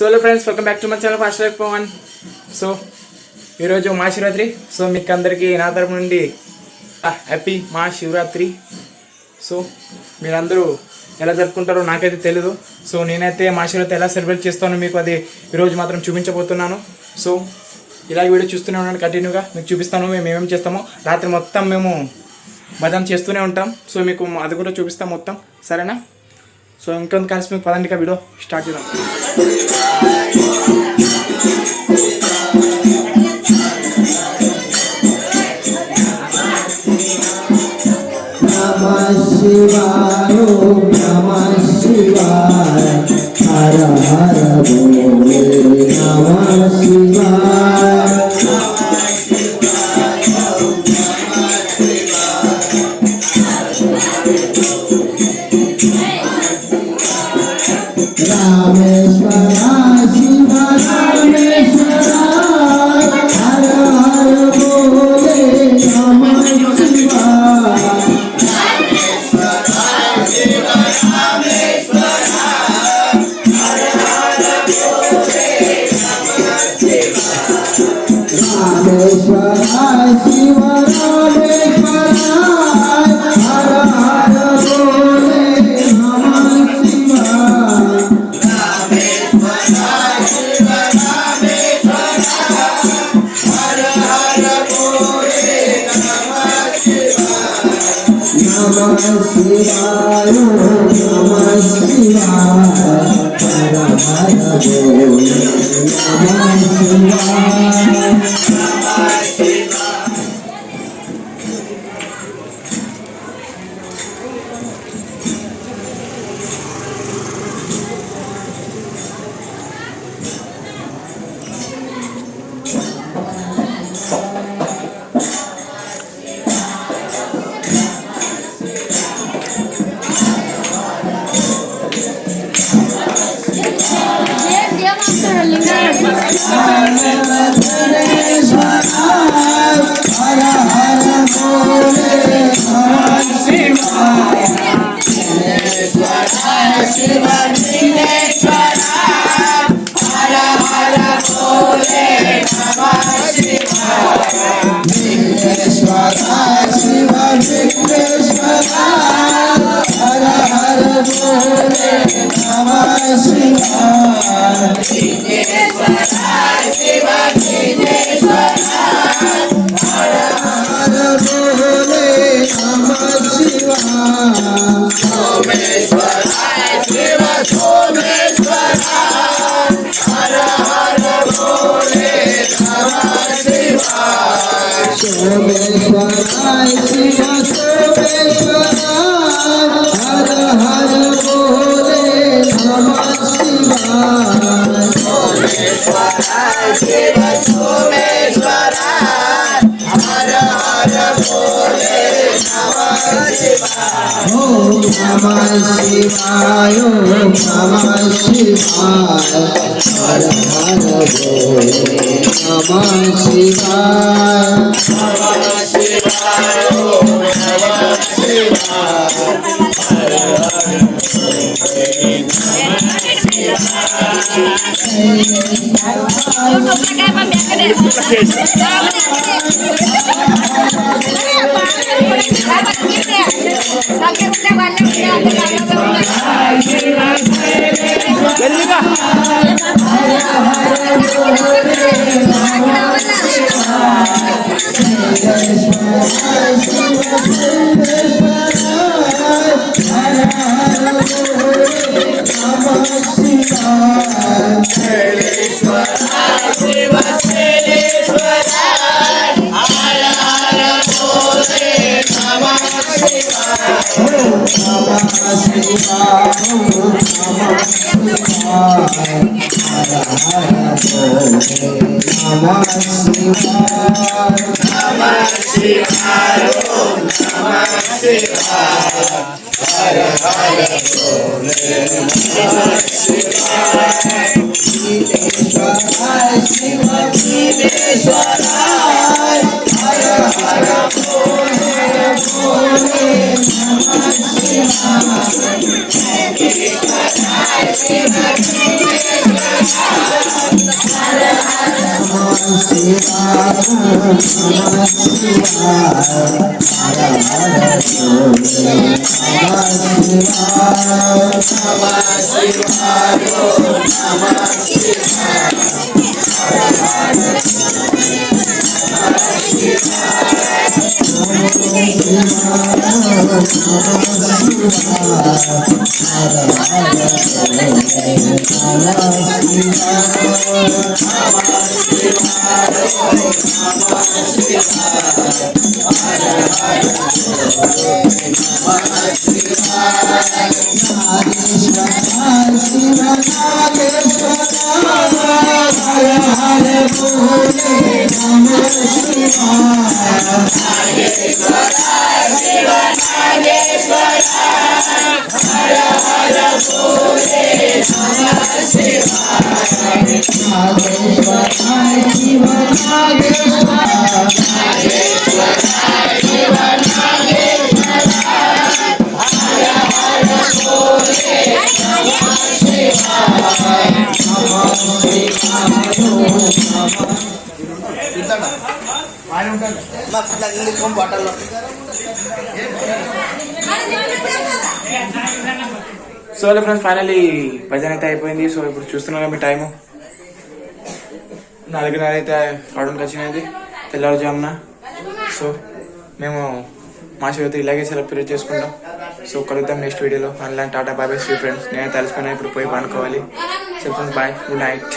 Hello friends, welcome back to my channel fast life Pavan. So ఈరోజు Mahashivratri. So మీకు అందరికీ నా తరపు నుండి హ్యాపీ మహాశివరాత్రి. సో మీరందరూ ఎలా జరుపుకుంటారో నాకైతే తెలియదు. సో నేనైతే మహాశివరాత్రి ఎలా సెలబ్రేట్ చేస్తానో మీకు అది ఈరోజు మాత్రం చూపించబోతున్నాను. సో ఇలా వీడియో చూస్తూనే ఉన్నాను, కంటిన్యూగా మీకు చూపిస్తాను మేము ఏమేమి చేస్తామో. రాత్రి మొత్తం మేము భజన చేస్తూనే ఉంటాం. సో మీకు అది కూడా చూపిస్తాం మొత్తం, సరేనా? సో ఇంకొంత కలిసి మీకు పదండిగా వీడియో స్టార్ట్ చేద్దాం. శివాయ నమః శివాయ హర హర భోలే నమః శివాయ రామేశ్వర శివ రామేశ్వర హర హర భోలే నమః శివాయ రామేశ్వరాయ శివ రామేశ్వరాయ హర హర భోలే నమః శివాయ రామేశ్వరాయ శివ రామేశ్వరాయ హర హర భోలే నమః శివాయ నమః శివాయ నమః శివాయ హర హర భోలే నమః శివాయ. సోమేశ్వరాయ శివ సోమేశ్వరాయ హర హర భోలే నమః శివాయ సోమేశ్వరాయ శివ సోమేశ్వరాయ హర హర భోలే నమః శివాయ. ఓం నమః శివాయ ఓం నమః శివాయ హర హర భోలే నమః శివాయ నమః శివాయ ఓం నమః శివాయ హర హర Bhole so hello friends, finally భజన అయితే అయిపోయింది. సో ఇప్పుడు చూస్తున్నారా మీ టైము 4:30 అయితే కావడానికి వచ్చినది తెల్లవారుజామున. సో మేము మహాశివరాత్రి ఇలాగే సెలబ్రేట్ చేసుకుంటాం. సో కలుద్దాం నెక్స్ట్ వీడియోలో. ఆన్లైన్ టాటా బాయ్ బై. సీ ఫ్రెండ్స్, నేను తెలిసిపోయినా ఇప్పుడు పోయి పండుకోవాలి. So friends bye, good night.